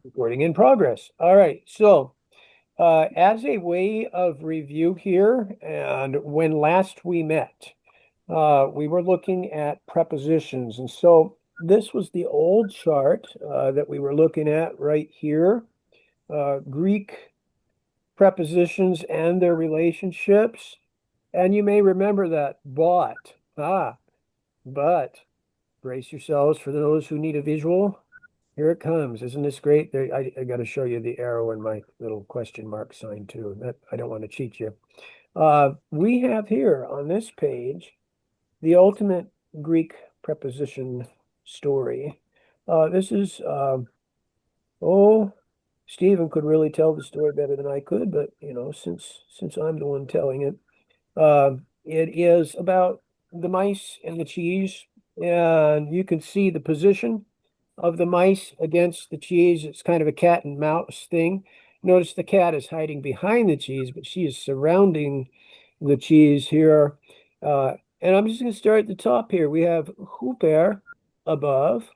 Recording in progress. All right. So, as a way of review here, and when last we met, we were looking at prepositions. And so this was the old chart that we were looking at right here. Greek prepositions and their relationships. And you may remember that but. But brace yourselves for those who need a visual. Here it comes. Isn't this great? There, I got to show you the arrow and my little question mark sign too. That I don't want to cheat you. We have here on this page the ultimate Greek preposition story. This is oh, Stephen could really tell the story better than I could, but since I'm the one telling it, it is about the mice and the cheese, and you can see the position of the mice against the cheese. It's kind of a cat and mouse thing. Notice the cat is hiding behind the cheese, but she is surrounding the cheese here. And I'm just going to start at the top here. We have Hooper above.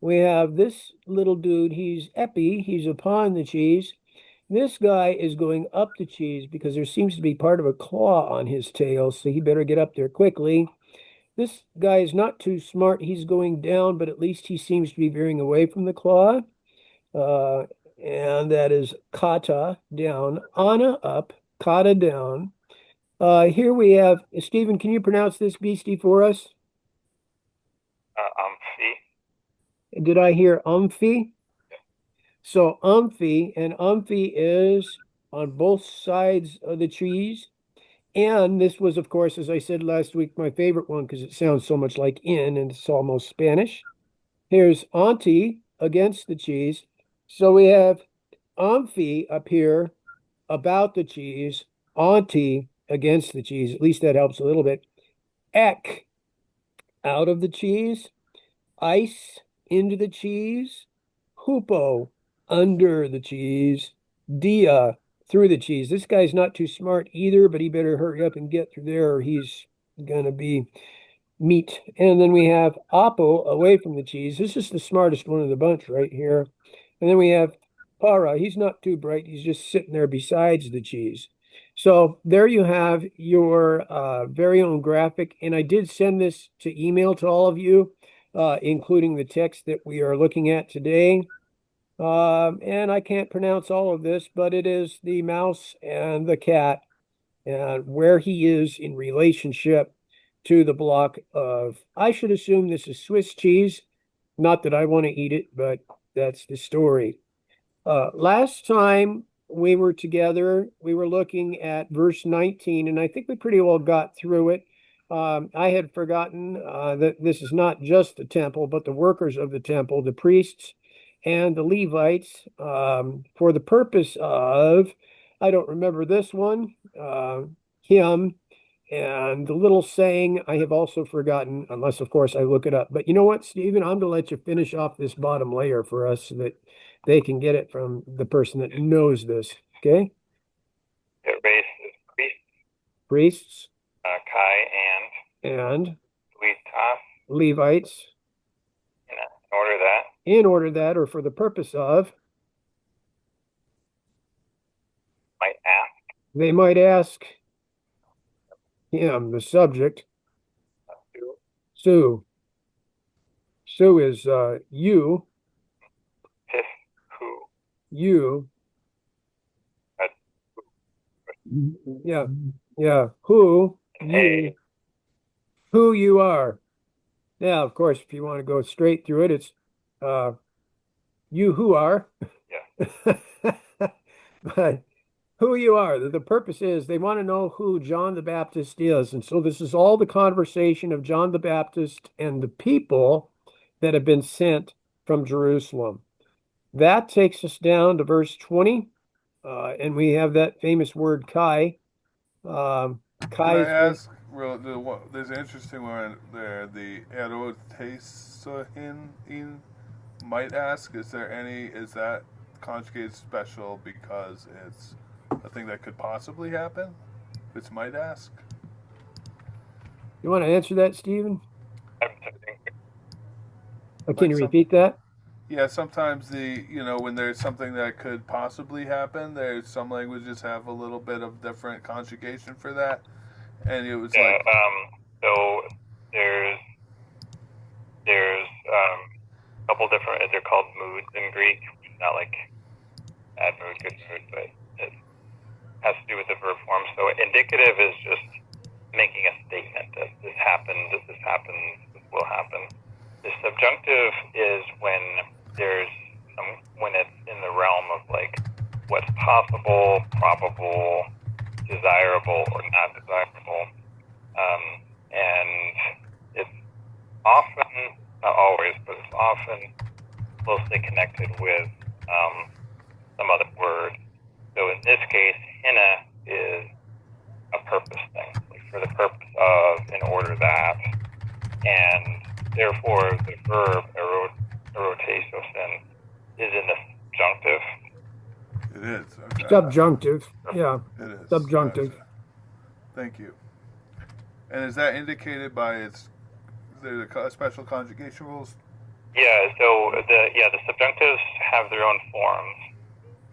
We have this little dude. He's Epi. He's upon the cheese. This guy is going up the cheese because there seems to be part of a claw on his tail, so he better get up there quickly. This guy is not too smart. He's going down, but at least he seems to be veering away from the claw. Uh, and that is kata down, ana up, kata down. Here we have, Stephen, can you pronounce this beastie for us? Amphi. Did I hear umphy? So umphy, and umphy is on both sides of the cheese. And this was, of course, as I said last week, my favorite one because it sounds so much like in and it's almost Spanish. Here's auntie against the cheese. So we have amphi up here about the cheese, auntie against the cheese. At least that helps a little bit. Ek out of the cheese, ice into the cheese, hupo under the cheese, dia through the cheese. This guy's not too smart either, but he better hurry up and get through there or he's gonna be meat. And then we have Apo away from the cheese. This is the smartest one of the bunch right here. And then we have Para. He's not too bright. He's just sitting there besides the cheese. So there you have your very own graphic. And I did send this to email to all of you, including the text that we are looking at today. And I can't pronounce all of this, but it is the mouse and the cat and where he is in relationship to the block of, I should assume this is Swiss cheese. Not that I want to eat it, but that's the story. Last time we were together, we were looking at verse 19, and I think we pretty well got through it. I had forgotten that this is not just the temple, but the workers of the temple, the priests and the Levites, for the purpose of, I don't remember this one, him, and the little saying I have also forgotten, unless, of course, I look it up. But you know what, Stephen? I'm going to let you finish off this bottom layer for us so that they can get it from the person that knows this. Okay? The race is priest, Priests Kai and and Luitas. Levites, In order that in order that, or for the purpose of, might ask they might ask him, the subject, to Sue. Sue is you, Pith who you, at yeah, yeah, who, A. who you are. Now, of course, if you want to go straight through it, it's uh, you who are. Yeah. But who you are. The purpose is they want to know who John the Baptist is. And so this is all the conversation of John the Baptist and the people that have been sent from Jerusalem. That takes us down to verse 20. And we have that famous word Kai. Um, Can Kai I is going, ask? There's an interesting one there. The erotesohin in might ask. Is there any? Is that conjugated special because it's a thing that could possibly happen? It's might ask. you want to answer that, Stephen? I'm sitting Can Like you some. repeat that? Yeah, sometimes when there's something that could possibly happen, there's some languages have a little bit of different conjugation for that. And it was Yeah. like, So there's a couple different. They're called moods in Greek. Not like bad mood, good mood, but it has to do with the verb form. So indicative is just making a statement that this happened, this will happen. The subjunctive is when when it's in the realm of like what's possible, probable, desirable, or not desirable. And it's often, not always, but it's often closely connected with some other word. So in this case, hina is a purpose thing, like for the purpose of, in order that, and therefore the verb erotasosin is in the subjunctive. it is. Okay. Subjunctive. Yeah. It is. Subjunctive. Gotcha. Thank you. And is that indicated by the special conjugation rules? Yeah. So the subjunctives have their own forms,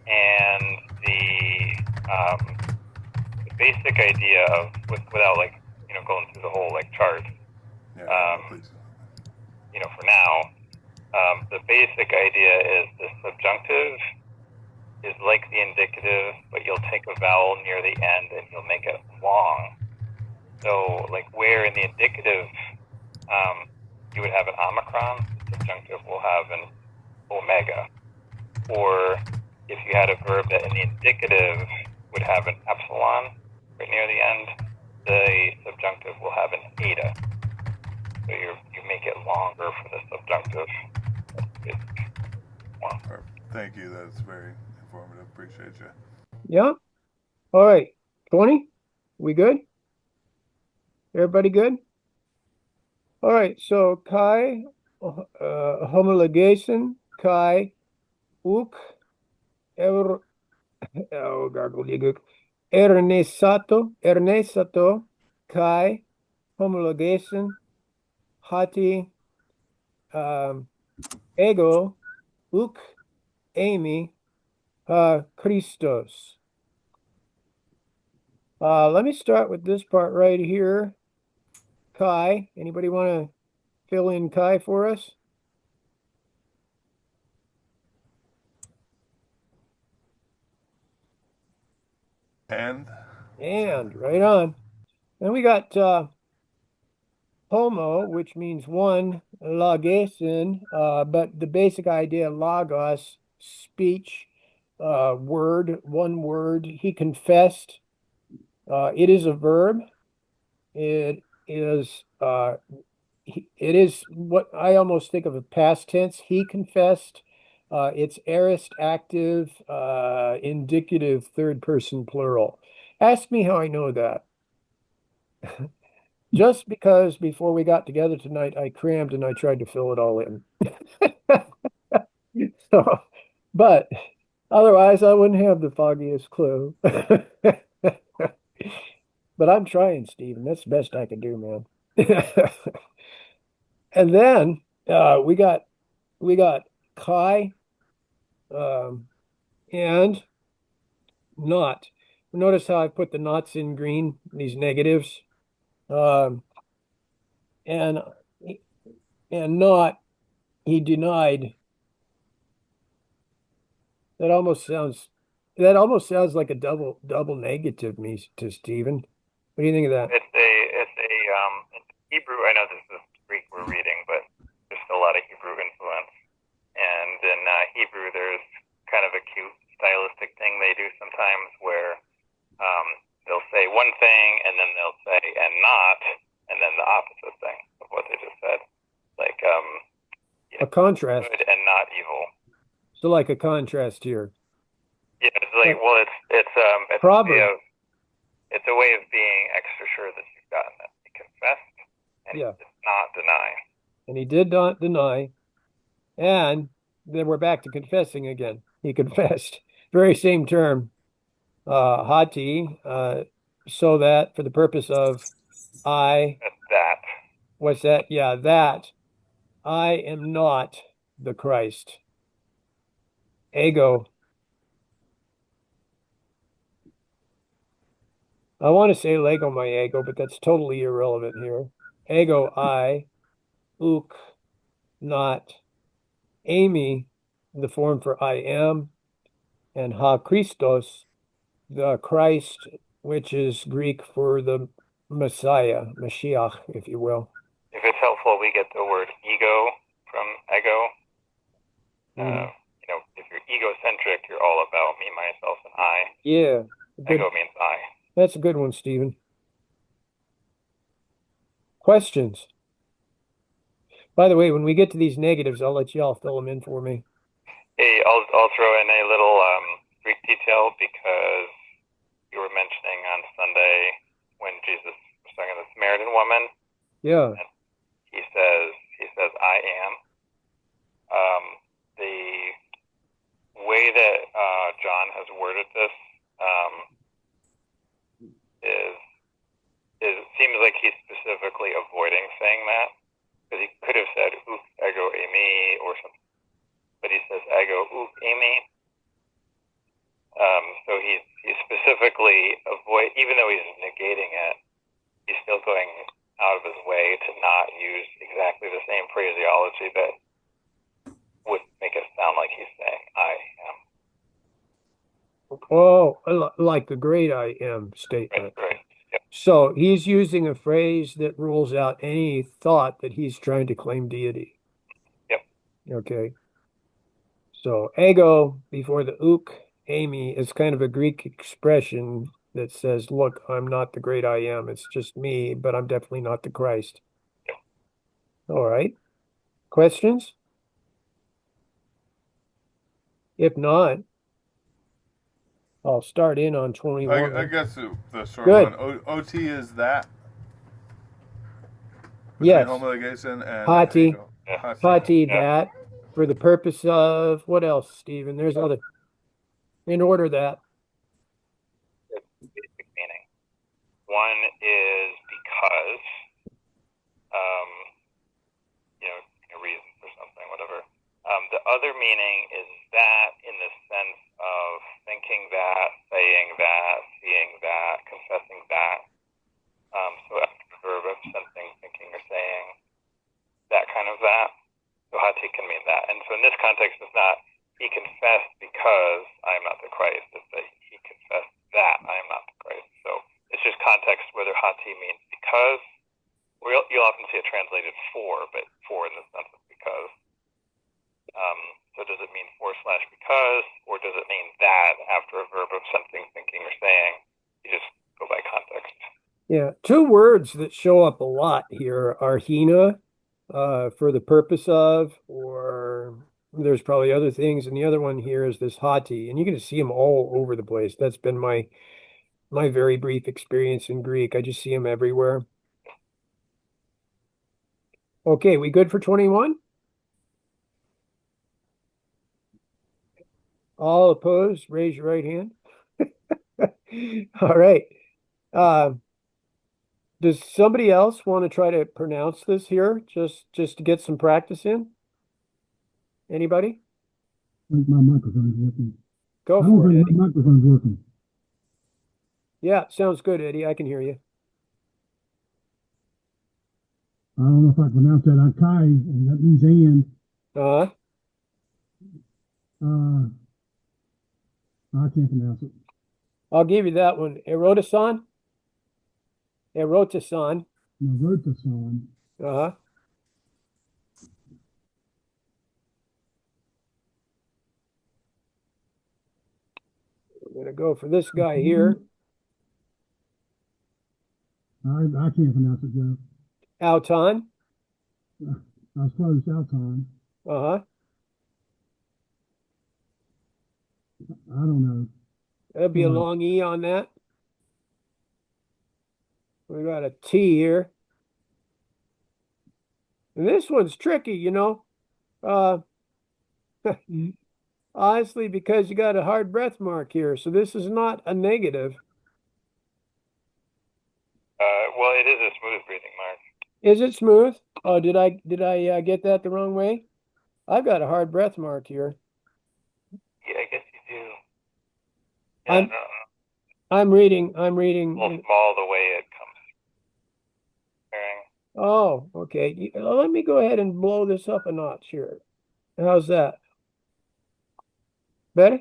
and the basic idea of without like going through the whole like chart. Yeah, please. For now, the basic idea is the subjunctive is like the indicative, but you'll take a vowel near the end and you'll make it long. So, like where in the indicative you would have an omicron, the subjunctive will have an omega. Or if you had a verb that in the indicative would have an epsilon right near the end, the subjunctive will have an eta. So you make it longer for the subjunctive. Thank you. That's very informative. Appreciate you. Yeah. All right. 20. We good? Everybody good? All right. So Kai, homologation, Kai, uk, Ernesato, Kai, homologation, hati, ego, uk, Amy, Christos. Let me start with this part right here. Kai, anybody want to fill in Kai for us? And Right on. Then we got homo, which means one, logesin, but the basic idea, logos, speech, word, one word. He confessed. It is a verb. It is what I almost think of as past tense. He confessed. It's aorist active, indicative, third person plural. Ask me how I know that. Just because before we got together tonight, I crammed and I tried to fill it all in. So, but otherwise, I wouldn't have the foggiest clue. But I'm trying, Stephen. That's the best I can do, man. And then we got Kai and not. Notice how I put the knots in green, these negatives. And not, he denied. That almost sounds like a double negative me to Stephen. What do you think of that? It's a in Hebrew. I know this is Greek we're reading, but there's still a lot of Hebrew influence. And in Hebrew, there's kind of a cute stylistic thing they do sometimes where they'll say one thing and then they'll say and not, and then the opposite thing of what they just said, like A contrast. good and not evil. So like a contrast here. Yeah, it's like it's Proverb. it's a way of being extra sure that you've gotten it. He confessed and Yeah. he did not deny. And he did not deny. And then we're back to confessing again. He confessed. Very same term. Hati, so that for the purpose of That. what's that? Yeah, that I am not the Christ. ego. I want to say Lego my ego, but that's totally irrelevant here. Ego, I, ook, not, Amy, the form for I am, and ha Christos, the Christ, which is Greek for the Messiah, Mashiach, if you will. If it's helpful, we get the word ego from ego. Mhm. If you're egocentric, you're all about me, myself, and I. Yeah, good. Ego means I. That's a good one, Stephen. Questions? By the way, when we get to these negatives, I'll let y'all fill them in for me. Hey, I'll throw in a little Greek detail because you were mentioning on Sunday when Jesus was talking to the Samaritan woman. Yeah. He says, I am. The way that John has worded this is it seems like he's specifically avoiding saying that, because he could have said "uk ego eimi" or something, but he says "ego uk eimi." So he's specifically even though he's negating it, he's still going out of his way to not use exactly the same phraseology that would make it sound like he's saying "I am." Oh, like the great I am statement. Right. Yep. So he's using a phrase that rules out any thought that he's trying to claim deity. Yep. Okay. So ego before the ook, Amy, is kind of a Greek expression that says, look, I'm not the great I am. It's just me, but I'm definitely not the Christ. Yep. All right. Questions? If not, I'll start in on 21. I guess the short Good. one. OT is that. Yes. Homologation and Hati. ego. Hati, that. For the purpose of what else, Stephen? There's other. In order that. Basic meaning. One is because, a reason for something, whatever. The other meaning is that in the sense of thinking that, saying that, seeing that, confessing that. So after the verb of something, thinking or saying, that kind of that. So hati can mean that. And so in this context, it's not he confessed because I am not the Christ. It's that he confessed that I am not the Christ. So it's just context whether hati means because, or you'll often see it translated for, but for in the sense of because. So does it mean for/because, or does it mean that after a verb of something, thinking, or saying? You just go by context. Yeah, two words that show up a lot here are hina, for the purpose of, or there's probably other things, and the other one here is this hati, and you're going to see them all over the place. That's been my very brief experience in Greek. I just see them everywhere. Okay, we good for 21? All opposed, raise your right hand. All right. Does somebody else want to try to pronounce this here, just to get some practice in? Anybody? My microphone's working. Go for it, Eddie. My microphone's working. Yeah, sounds good, Eddie. I can hear you. I don't know if I pronounce that Akai, and that means and. Uh-huh. I can't pronounce it. I'll give you that one. Erotasan? Erotasan. Rotasan. Uh-huh. We're gonna go for this guy here. I can't pronounce it, Joe. Auton. I was close, Alton. Uh-huh. I don't know. There'll be a long E on that. We got a T here. And this one's tricky, honestly, because you got a hard breath mark here. So this is not a negative. Well, it is a smooth breathing mark. Is it smooth? Oh, did I get that the wrong way? I've got a hard breath mark here. I'm no, I'm reading. a little small the way it comes. Pairing. Oh, okay. Let me go ahead and blow this up a notch here. How's that? Better?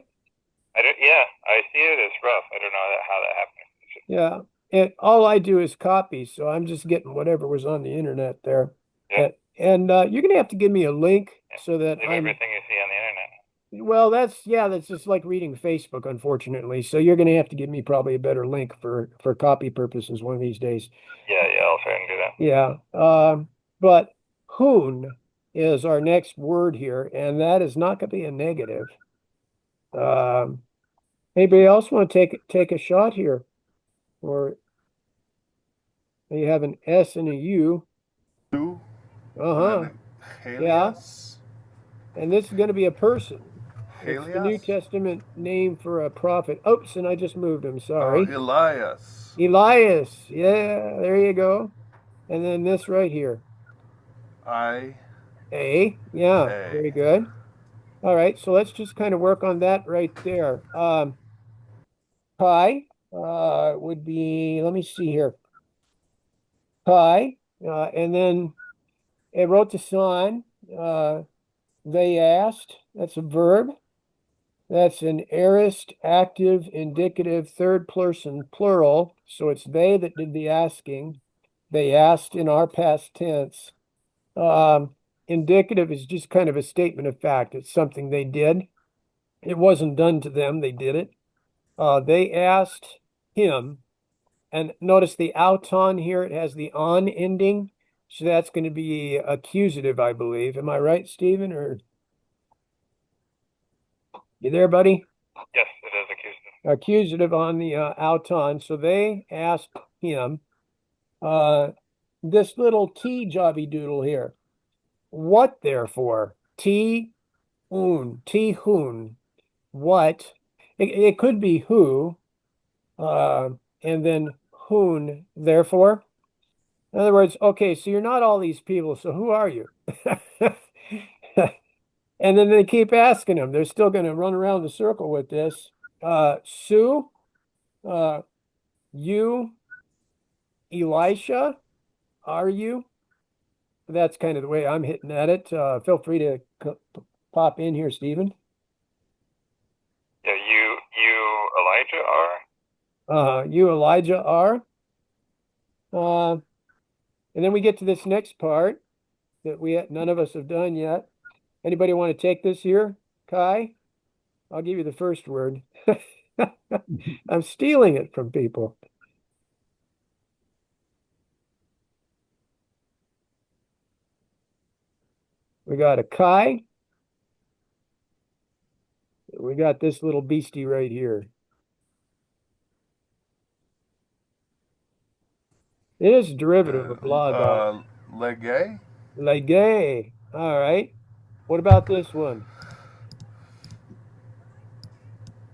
Yeah, I see it as rough. I don't know how that happened. Yeah. And all I do is copy, so I'm just getting whatever was on the internet there. Yeah. And you're gonna have to give me a link so that Leave I'm everything you see on the internet. well, that's just like reading Facebook, unfortunately. So you're gonna have to give me probably a better link for copy purposes one of these days. Yeah, I'll try and do that. Yeah. But hoon is our next word here, and that is not gonna be a negative. Um, Anybody else want to take a shot here? Or you have an S and a U. Two. Uh-huh. Helios. And this is going to be a person. It's the New Helios. Testament name for a prophet. Oops, and I just moved him. Sorry. Elias. Elias. Yeah, there you go. And then this right here. I. A. Yeah, A. very good. All right, so let's just kind of work on that right there. Pi would be, let me see here. Pi, and then erotisan, they asked, that's a verb. That's an aorist, active, indicative, third person, plural. So it's they that did the asking. They asked in our past tense. Indicative is just kind of a statement of fact. It's something they did. It wasn't done to them. They did it. They asked him. And notice the auton here, it has the on ending. So that's going to be accusative, I believe. Am I right, Stephen? Or you there, buddy? Yes, it is accusative. Accusative on the auton. So they asked him this little T jobby doodle here. What therefore? T hoon. What? It could be who, and then hoon, therefore. In other words, okay, so you're not all these people, so who are you? And then they keep asking him. They're still going to run around the circle with this. Sue, you, Elisha, are you? That's kind of the way I'm hitting at it. Feel free to pop in here, Stephen. Yeah, you, Elijah are. You, Elijah, are. And then we get to this next part that none of us have done yet. Anybody want to take this here? Kai? I'll give you the first word. I'm stealing it from people. We got a Kai. We got this little beastie right here. It is a derivative of log. Legay. Legay. All right. What about this one?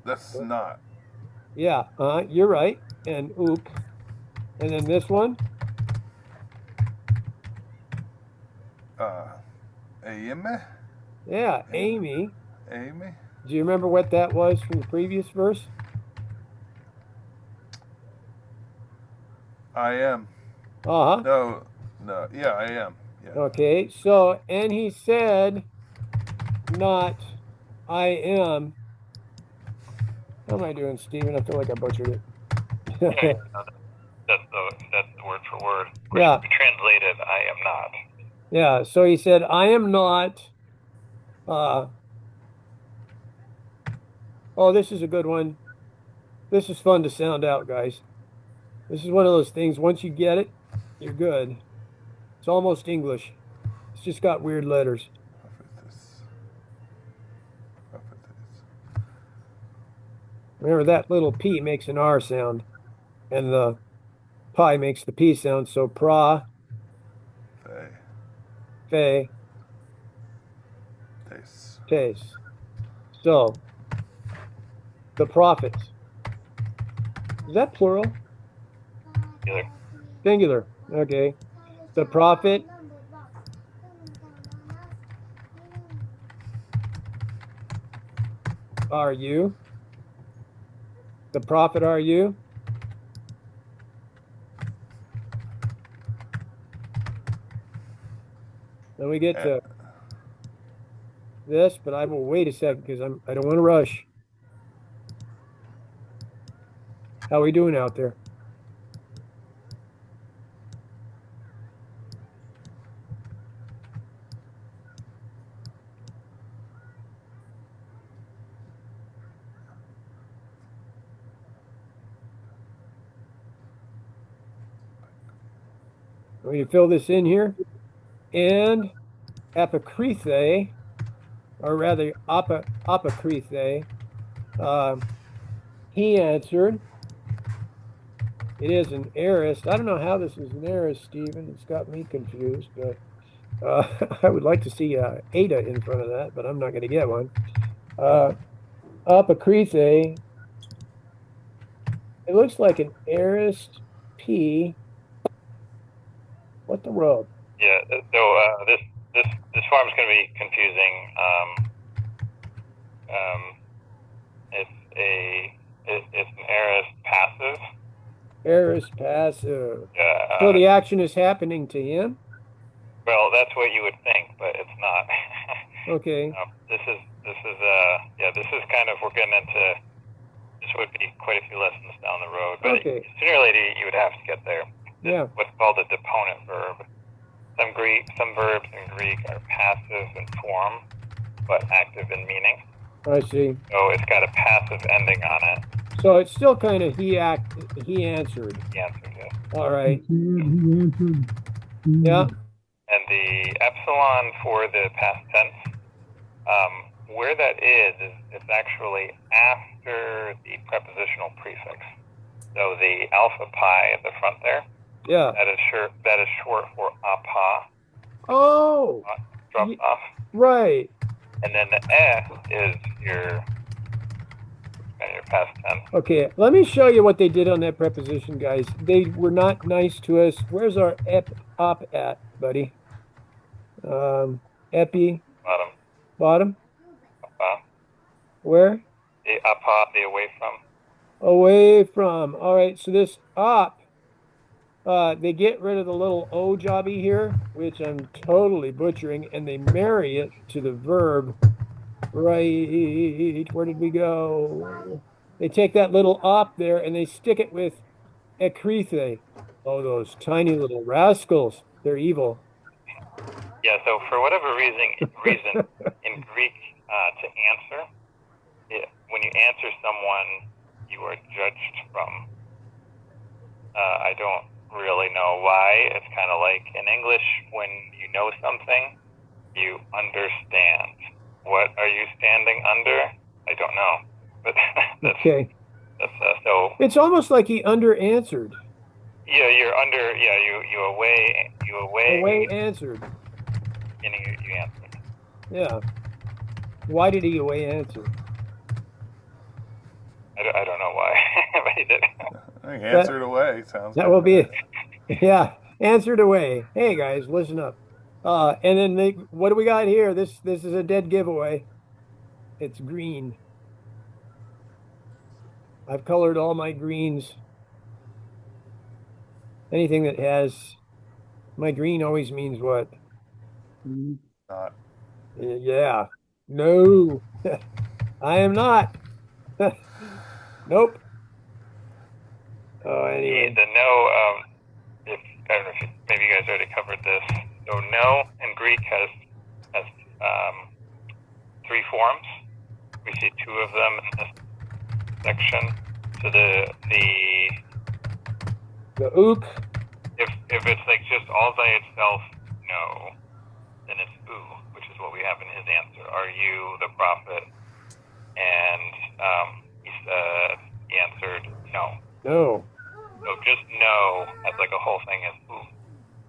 That's not. Yeah, you're right. And ook. And then this one? Amy. Yeah, Amy. Amy. Do you remember what that was from the previous verse? I am. Uh-huh. No. Yeah, I am. Yeah. Okay, so, and he said, not I am. How am I doing, Stephen? I feel like I butchered it. Yeah, that's the word for word. Yeah. Translated, I am not. Yeah, so he said, I am not. Oh, this is a good one. This is fun to sound out, guys. This is one of those things, once you get it, you're good. It's almost English. It's just got weird letters. Remember, that little P makes an R sound, and the pi makes the P sound, so pra, fe, tes. So, the prophets. Is that plural? Singular. Singular. Okay. The prophet. Are you? The prophet are you? Then we get to this, but I will wait a second because I don't want to rush. How are we doing out there? I'm going to fill this in here. And apocrythe, or rather apocrythe, he answered, it is an aorist. I don't know how this is an aorist, Stephen. It's got me confused, but I would like to see Ada in front of that, but I'm not going to get one. Apocrythe, it looks like an aorist P. What the world? Yeah. So this form is going to be confusing. It's an aorist passive. Aorist passive. Yeah. So the action is happening to him? Well, that's what you would think, but it's not. Okay. This is kind of, we're getting into, this would be quite a few lessons down the road, but Okay. sooner or later you would have to get there. Yeah. What's called a deponent verb. Some verbs in Greek are passive in form, but active in meaning. I see. So it's got a passive ending on it. So it's still kind of he answered. The answer is. All right. He answered. Yeah. And the epsilon for the past tense, where that is it's actually after the prepositional prefix. So the alpha pi at the front there, Yeah. that is short for apa, Oh, dropped Ye- off. right. And then the S is your past tense. Okay. Let me show you what they did on that preposition, guys. They were not nice to us. Where's our op at, buddy? Epi, Bottom. bottom. Apa. Where? The apa, the away from. Away from. All right. So this op, they get rid of the little O jobby here, which I'm totally butchering, and they marry it to the verb. Right. Where did we go? They take that little op there and they stick it with ekrithe. Oh, those tiny little rascals. They're evil. Yeah, so for whatever reason in Greek, to answer, when you answer someone, you are judged from. I don't really know why. It's kind of like in English, when you know something, you understand. What are you standing under? I don't know. But that's, Okay. that's so. It's almost like he under-answered. Yeah, you're under. Yeah, you away. Away answered. And you answered. Yeah. Why did he away answer? I don't know why, but he did. I think answered away sounds. That will be it. Yeah. Answered away. Hey guys, listen up. And then what do we got here? This is a dead giveaway. It's green. I've colored all my greens. Anything that has my green always means what? Not. Yeah. No. I am not. Nope. Oh, anyway. The no. If I don't know if maybe you guys already covered this. So no in Greek has three forms. We see two of them in this section. So the ook. if it's like just all by itself, no, then it's ooh, which is what we have in his answer. Are you the prophet? And he answered no. No. So just no as like a whole thing is ooh.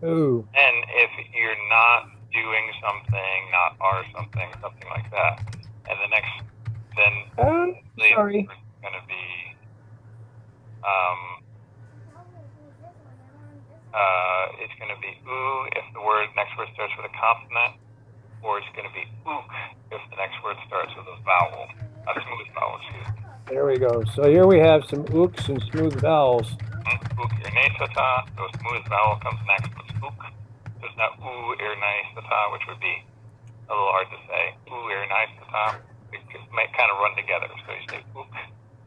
Ooh. And if you're not doing something, not are something, something like that, and the next, then Sorry. it's going to be, it's going to be ooh if the next word starts with a consonant, or it's going to be ook if the next word starts with a vowel, a smooth vowel, excuse me. There we go. So here we have some ooks and smooth vowels. Ook irnatata, so smooth vowel comes next with ook. There's not oo irnatata, which would be a little hard to say. Oo irnatata. It might kind of run together, so you say ook.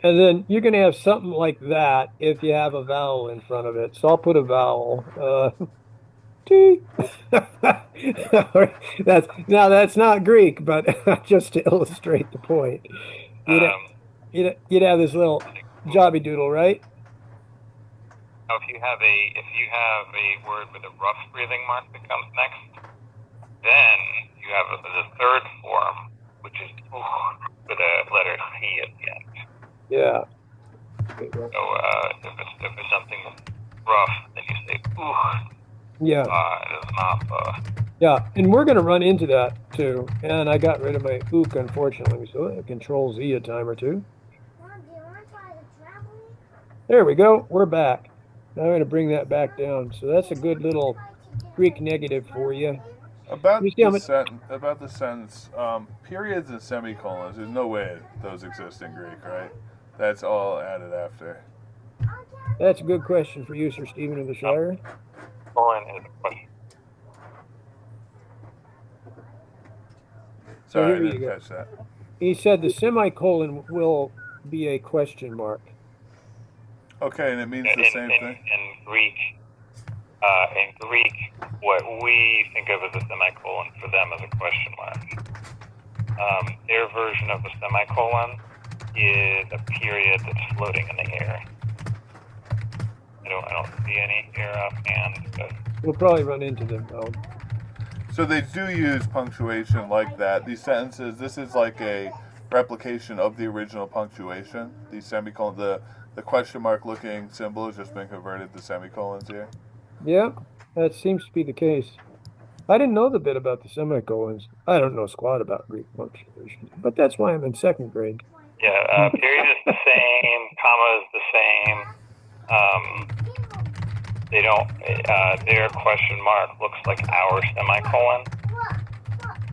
And then you're going to have something like that if you have a vowel in front of it. So I'll put a vowel. T. That's not Greek, but just to illustrate the point. You'd have this little jobby doodle, right? Now, if you have a word with a rough breathing mark that comes next, then you have the third form, which is with a letter C at the end. Yeah. So if it's something rough, then you say Yeah. it is not Yeah, and we're going to run into that too. And I got rid of my ook, unfortunately, so it controls E a time or two. Mom, do you want to try the trampoline? There we go. We're back. Now I'm going to bring that back down. So that's a good little Greek negative for you. About You see how much- the sentence, periods and semicolons. There's no way those exist in Greek, right? That's all added after. That's a good question for you, Sir Stephen of the Shire. colon is a question. So Sorry, I here you didn't go. catch that. He said the semicolon will be a question mark. Okay, and it means the same thing. In Greek, what we think of as a semicolon for them is a question mark. Their version of a semicolon is a period that's floating in the air. I don't see any here offhand, but We'll probably run into them though. So they do use punctuation like that. These sentences, this is like a replication of the original punctuation. These semicolons, the question mark looking symbol has just been converted to semicolons here. Yeah, that seems to be the case. I didn't know the bit about the semicolons. I don't know squat about Greek punctuation, but that's why I'm in second grade. yeah, period is the same, comma is the same. They don't. Their question mark looks like our semicolon,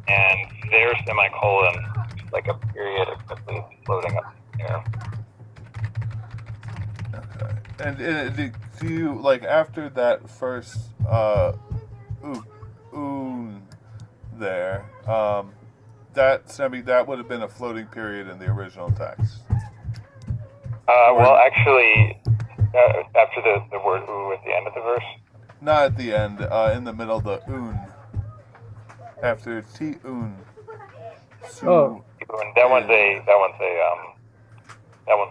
and their semicolon is like a period exactly floating up in the air. Okay. And do you, like, after that first oon there, that would have been a floating period in the original text? Well, actually, after the word ooh at the end of the verse. Not at the end, in the middle, the oon. After ti-oon. Oh. That one's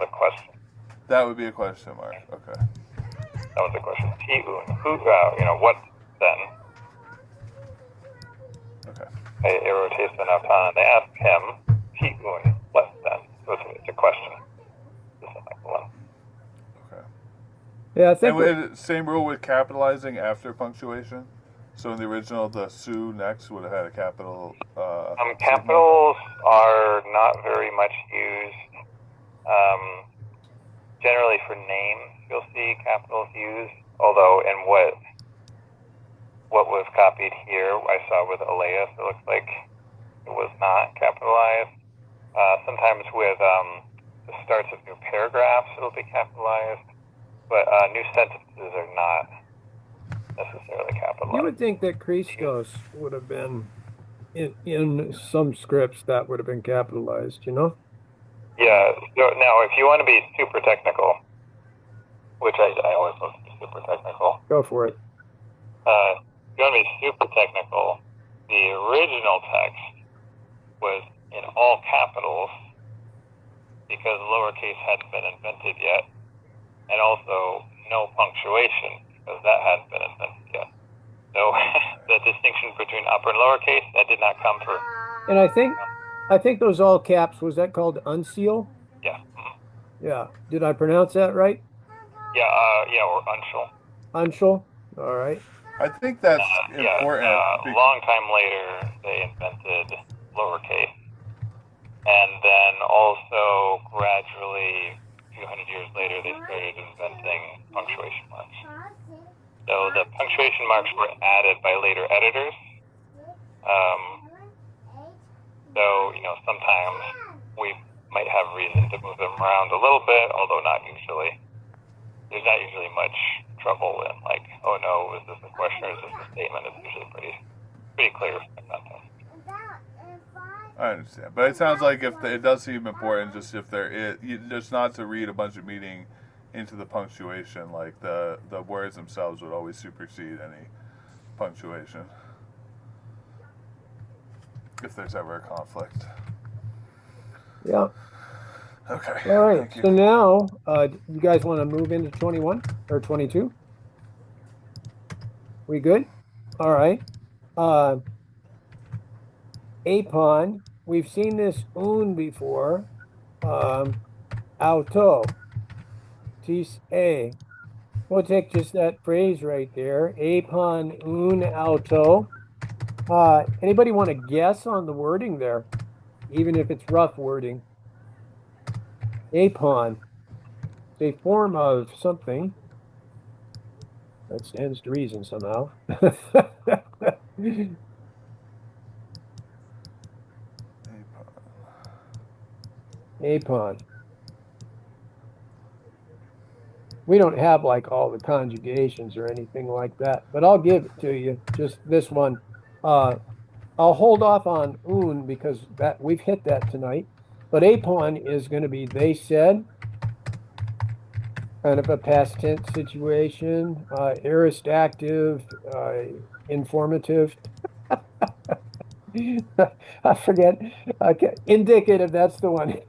a question. That would be a question mark. Okay. That was a question. Ti-oon. Who, what then? Okay. Erotation upon. They asked him, Ti-oon, what then? So it's a question. This is like one. Okay. Yeah, I think And same rule with capitalizing after punctuation. So in the original, the su next would have had a capital. Capitals are not very much used. Generally for names, you'll see capitals used. Although in what was copied here, I saw with Elias, it looks like it was not capitalized. Sometimes with the starts of new paragraphs, it'll be capitalized. But new sentences are not necessarily capitalized. you would think that Christos would have been in some scripts that would have been capitalized, you know? Yeah. So now, if you want to be super technical, which I always love to be super technical. Go for it. If you want to be super technical, the original text was in all capitals because lowercase hadn't been invented yet, and also no punctuation because that hadn't been invented yet. So the distinction between upper and lowercase, that did not come through. And I think those all caps, was that called unseal? Yeah. Yeah. Did I pronounce that right? Yeah, or unshul. Unshul? All right. I think that's important. A long time later, they invented lowercase. And then also, gradually, a few hundred years later, they started inventing punctuation marks. So the punctuation marks were added by later editors. So, sometimes we might have reason to move them them around a little bit, although not usually. There's not usually much trouble in like, oh no, is this a question or is this a statement? It's usually pretty clear from that. I understand, but it sounds like if it does seem important, just if there is, just not to read a bunch of meaning into the punctuation, like the words themselves would always supersede any punctuation if there's ever a conflict. Yeah. Okay. All right. Thank you. So now, you guys want to move into 21 or 22? We good? All right. Apon. We've seen this un before. Auto. Tis a. We'll take just that phrase right there. Apon un auto. Anybody want to guess on the wording there? Even if it's rough wording. Apon. It's a form of something. That stands to reason somehow. Apon. We don't have like all the conjugations or anything like that, but I'll give it to you. Just this one. I'll hold off on un because that we've hit that tonight. But apon is going to be they said, kind of a past tense situation, aorist active, informative. I forget. Okay. Indicative, that's the one.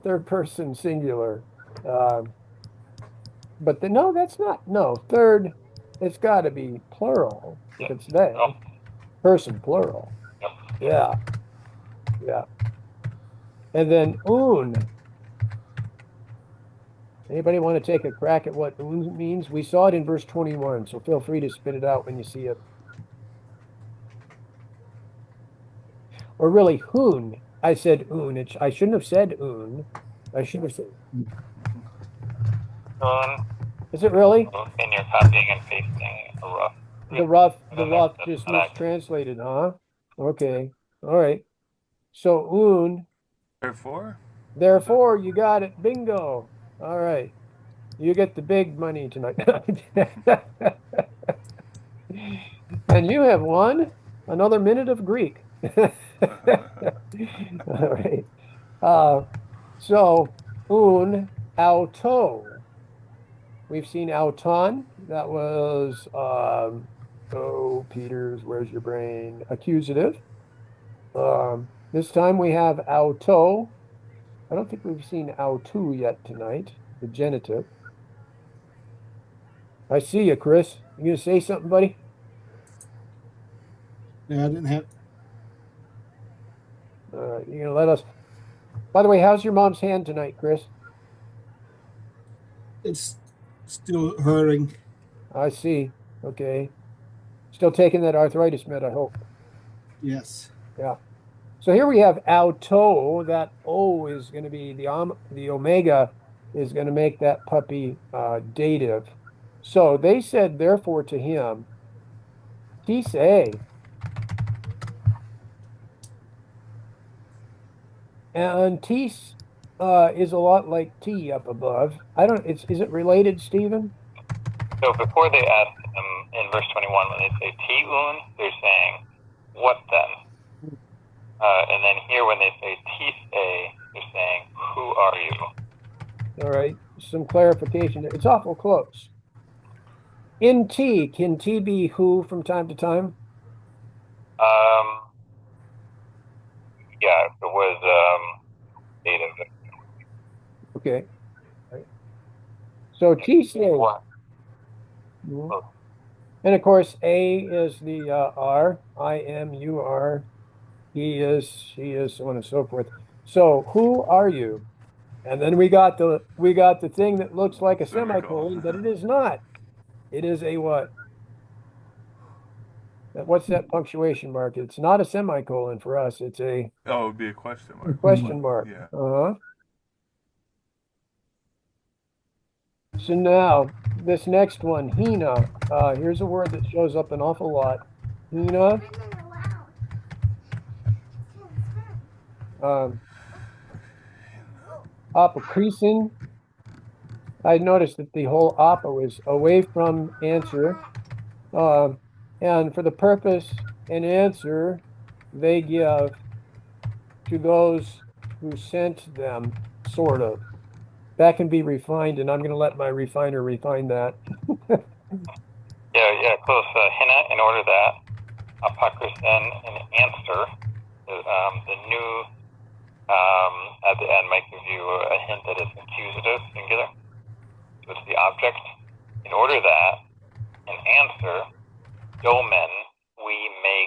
Third person singular. But no, that's not. No, third, it's got to be plural. If it's they. Oh. Person plural. Yep. Yeah. Yeah. And then un. Anybody want to take a crack at what un means? We saw it in verse 21, so feel free to spit it out when you see it. Or really, hun. I said un. I shouldn't have said un. I should have said. Is it really? And you're copying and pasting a rough. The rough That's just not mistranslated, huh? Okay. All right. So un. Therefore, you got it. Bingo. All right. You get the big money tonight. And you have won another minute of Greek. All right. So un auto. We've seen auton. That was Peters, where's your brain? Accusative. This time we have auto. I don't think we've seen autu yet tonight, the genitive. I see you, Chris. You gonna say something, buddy? Yeah, I didn't have. You gonna let us? By the way, how's your mom's hand tonight, Chris? It's still hurting. I see. Okay. Still taking that arthritis med, I hope. Yes. Yeah. So here we have auto. That O is going to be the omega is going to make that puppy dative. So they said, therefore, to him, tis a. And tis is a lot like T up above. I don't. Is it related, Stephen? So before they ask him in verse 21, when they say T-un, they're saying, what then? And then here when they say Tis-a, they're saying, who are you? All right. Some clarification. It's awful close. In T, can T be who from time to time? Yeah, it was dative. Okay. Right. So T says, What? and of course, A is the R, I am, you are, he is, she is, so on and so forth. So who are you? And then we got the thing that looks like a semicolon, but it is not. It is a what? What's that punctuation mark? It's not a semicolon for us. It's a Oh, it would be a question mark. question mark. Yeah. So now this next one, Hina. Here's a word that shows up an awful lot. Hina. apocresin. I noticed that the whole apa was away from answer. And for the purpose and answer, they give to those who sent them, sort of. That can be refined, and I'm going to let my refiner refine that. Yeah, close. Hina, in order that, apocryphen and answer, the new at the end might give you a hint that it's accusative, singular. So it's the object. In order that, an answer, domen,